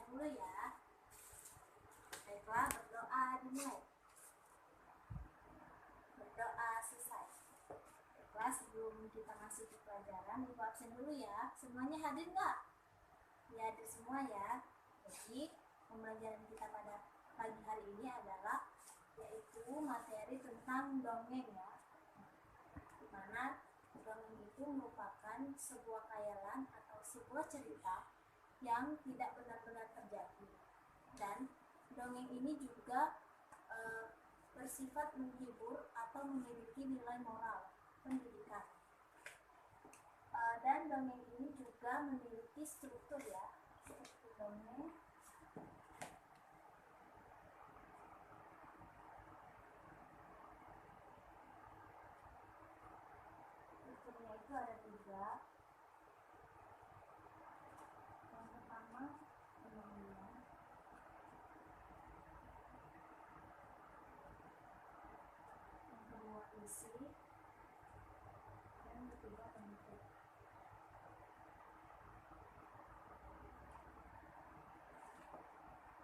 dahulu ya. Baiklah, berdoa dimulai. Berdoa selesai. Baiklah, sebelum kita masuk ke pelajaran, ibu absen dulu ya. Semuanya hadir nggak? Ya, hadir semua ya. Jadi pembelajaran kita pada pagi hari ini adalah yaitu materi tentang dongeng ya, dimana dongeng itu merupakan sebuah khayalan atau sebuah cerita yang tidak benar-benar terjadi, dan dongeng ini juga bersifat menghibur atau memiliki nilai moral pendidikan, dan dongeng ini juga memiliki struktur ya, struktur dongeng. Strukturnya itu ada 3. Yang pertama penampilan, yang kedua isi, dan yang ketiga penutup.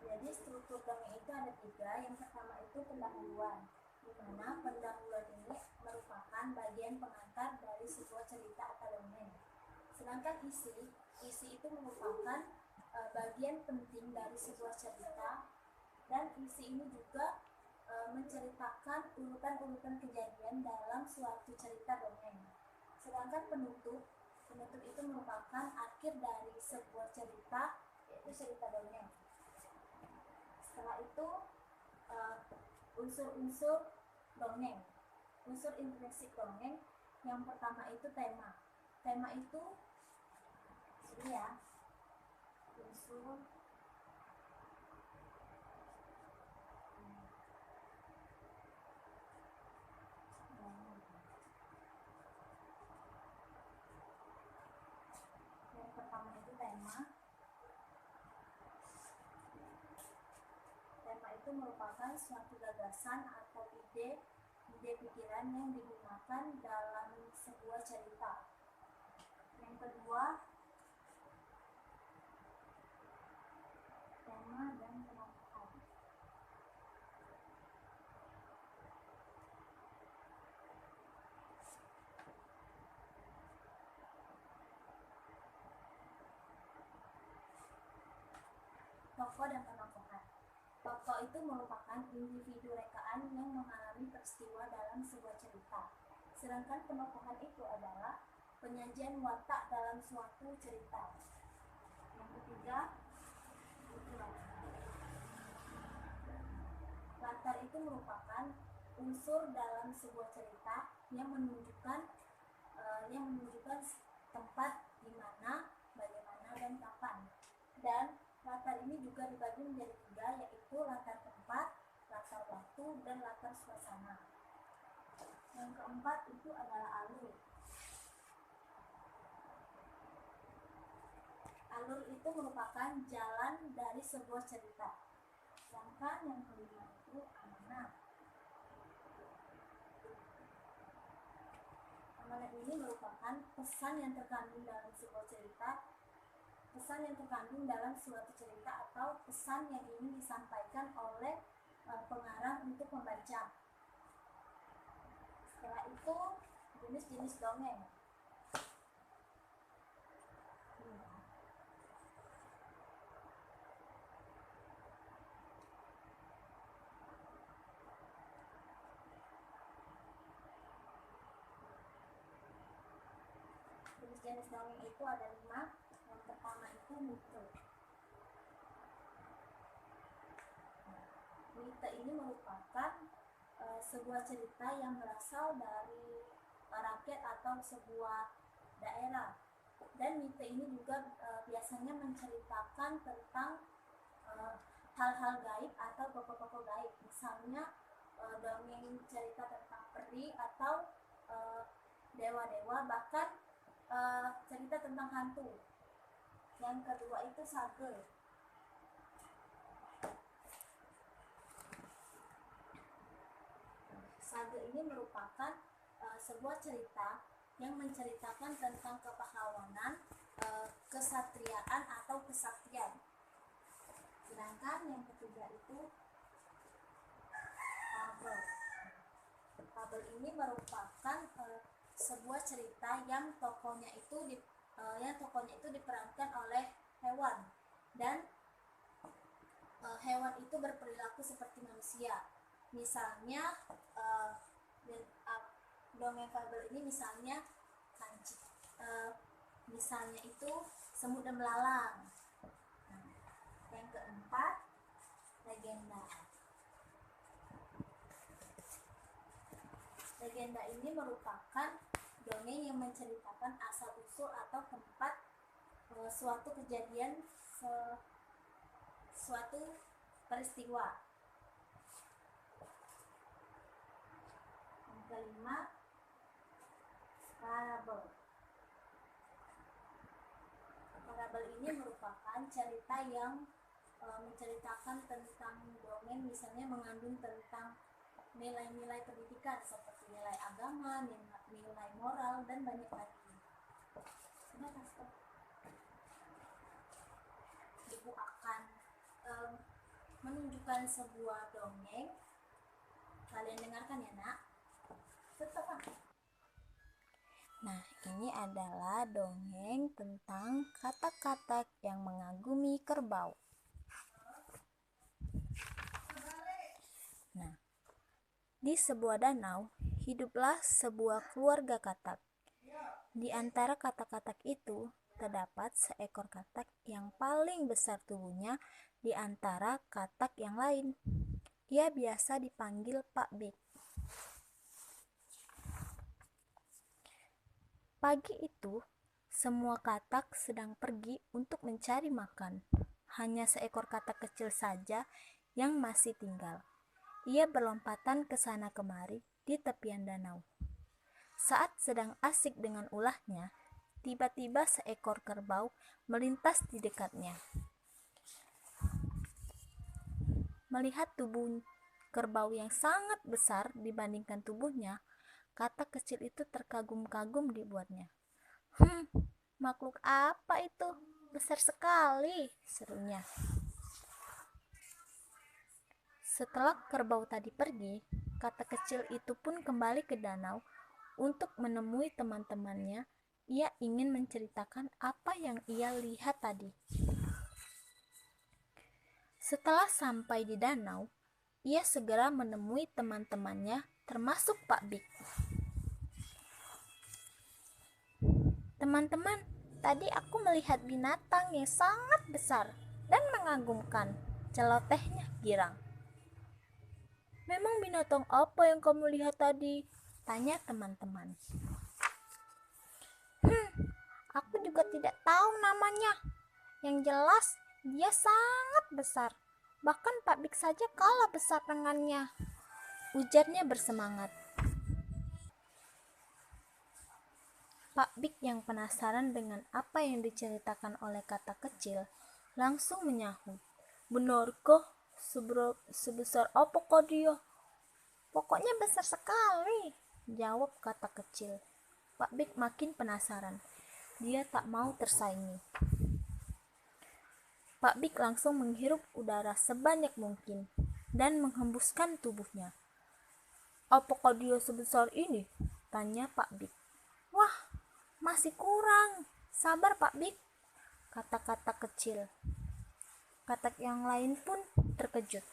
Jadi struktur dongeng itu ada 3. Yang pertama itu pendahuluan, di mana pendahuluan ini merupakan bagian pengantar dari sebuah cerita atau dongeng. Sedangkan isi itu merupakan bagian penting dari sebuah cerita, dan isi ini juga menceritakan urutan-urutan kejadian dalam suatu cerita dongeng. Sedangkan penutup itu merupakan akhir dari sebuah cerita, yaitu cerita dongeng. Setelah itu unsur-unsur dongeng, unsur intrinsik dongeng. Yang pertama itu tema. Tema itu sini ya, unsur yang pertama itu tema. Tema itu merupakan suatu gagasan atau ide pikiran yang digunakan dalam sebuah cerita. Yang kedua, tema dan penokohan. Tokoh dan penokohan. Tokoh itu merupakan individu rekaan yang mengalami peristiwa dalam sebuah cerita. Sedangkan penokohan itu adalah penyajian watak dalam suatu cerita. Yang ketiga, itu latar itu merupakan unsur dalam sebuah cerita yang menunjukkan tempat di mana, bagaimana, dan kapan. Dan latar ini juga dibagi menjadi 3, yaitu latar tempat, latar waktu, dan latar suasana. Yang keempat itu adalah alur. Alur itu merupakan jalan dari sebuah cerita. Sedangkan yang kelima itu amanat. Amanat ini merupakan pesan yang terkandung dalam sebuah cerita, pesan yang terkandung dalam suatu cerita, atau pesan yang ingin disampaikan oleh pengarang untuk membaca. Setelah itu jenis-jenis dongeng. Jenis dongeng itu ada 5. Yang pertama itu mite. Mite ini merupakan sebuah cerita yang berasal dari rakyat atau sebuah daerah. Dan mite ini juga biasanya menceritakan tentang hal-hal gaib atau tokoh-tokoh gaib. Misalnya dongeng cerita tentang peri atau dewa-dewa, bahkan cerita tentang hantu. Yang kedua itu sage. Sage ini merupakan sebuah cerita yang menceritakan tentang kepahlawanan, kesatriaan atau kesaktian. Sedangkan yang ketiga itu fabel. Fabel ini merupakan sebuah cerita yang tokohnya itu diperankan oleh hewan, dan hewan itu berperilaku seperti manusia. Misalnya dongeng fabel ini misalnya misalnya itu semut dan belalang. Yang keempat, legenda. Legenda ini merupakan dongeng yang menceritakan asal-usul atau tempat suatu kejadian, suatu peristiwa. Yang kelima, parabel. Parabel ini merupakan cerita yang menceritakan tentang dongeng, misalnya mengandung tentang nilai-nilai pendidikan seperti nilai agama, nilai moral, dan banyak lagi. Ibu akan menunjukkan sebuah dongeng. Kalian dengarkan ya, Nak. Tetap. Nah, ini adalah dongeng tentang katak-katak yang mengagumi kerbau. Nah, di sebuah danau, hiduplah sebuah keluarga katak. Di antara katak-katak itu, terdapat seekor katak yang paling besar tubuhnya di antara katak yang lain. Ia biasa dipanggil Pak Big. Pagi itu, semua katak sedang pergi untuk mencari makan. Hanya seekor katak kecil saja yang masih tinggal. Ia berlompatan ke sana kemari di tepian danau. Saat sedang asik dengan ulahnya, tiba-tiba seekor kerbau melintas di dekatnya. Melihat tubuh kerbau yang sangat besar dibandingkan tubuhnya, katak kecil itu terkagum-kagum dibuatnya. Makhluk apa itu? Besar sekali, serunya. Setelah kerbau tadi pergi, katak kecil itu pun kembali ke danau untuk menemui teman-temannya. Ia ingin menceritakan apa yang ia lihat tadi. Setelah sampai di danau, ia segera menemui teman-temannya, termasuk Pak Big. Teman-teman, tadi aku melihat binatang yang sangat besar dan mengagumkan, celotehnya girang. Memang binatang apa yang kamu lihat tadi? Tanya teman-teman. Aku juga tidak tahu namanya. Yang jelas, dia sangat besar. Bahkan Pak Big saja kalah besar dengannya, ujarnya bersemangat. Pak Big yang penasaran dengan apa yang diceritakan oleh katak kecil langsung menyahut. Benarkah? Sebesar apa kah dia? Pokoknya besar sekali, jawab katak kecil. Pak Big makin penasaran. Dia tak mau tersaingi. Pak Big langsung menghirup udara sebanyak mungkin dan menghembuskan tubuhnya. Apakah dia sebesar ini? Tanya Pak Big. Wah, masih kurang. Sabar Pak Big, kata katak kecil. Katak yang lain pun terkejut.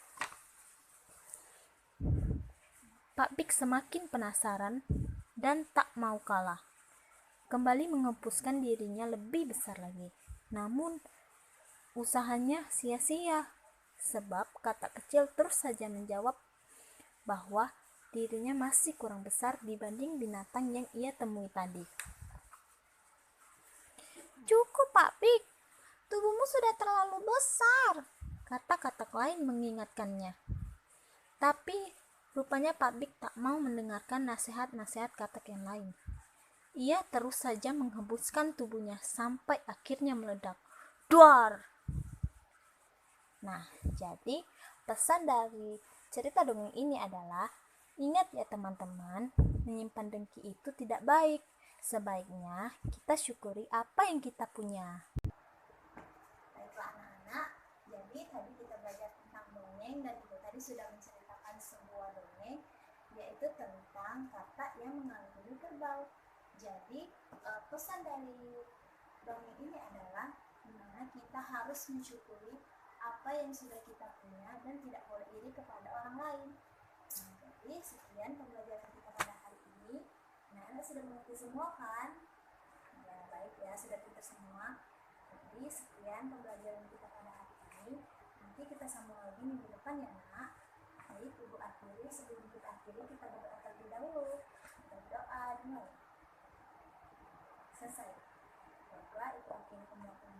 Pak Big semakin penasaran dan tak mau kalah. Kembali menghembuskan dirinya lebih besar lagi. Namun, usahanya sia-sia, sebab katak kecil terus saja menjawab bahwa dirinya masih kurang besar dibanding binatang yang ia temui tadi. Cukup Pak Big, tubuhmu sudah terlalu besar, kata katak lain mengingatkannya. Tapi rupanya Pak Big tak mau mendengarkan nasihat-nasihat katak yang lain. Ia terus saja menghembuskan tubuhnya sampai akhirnya meledak. Duar! Nah, jadi pesan dari cerita dongeng ini adalah, ingat ya teman-teman, menyimpan dengki itu tidak baik. Sebaiknya kita syukuri apa yang kita punya. Baiklah anak-anak, jadi tadi kita belajar tadi sudah menceritakan sebuah dongeng, yaitu tentang katak yang mengalungi kerbau. Jadi pesan dari dongeng ini adalah dimana kita harus mensyukuri apa yang sudah kita punya dan tidak boleh iri kepada orang lain. Nah, jadi sekian pembelajaran kita pada hari ini. Nah, Anda sudah mengerti semua kan? Ya, baik ya, sudah pintar semua. Jadi sekian pembelajaran kita pada hari ini. Nanti kita sambung lagi minggu depan ya, Nak. Baik, Ibu akhiri. Sebelum kita akhiri, kita berdoa terlebih dahulu. Kita berdoa dulu. Selesai. Berdoa itu akhirnya pembelajaran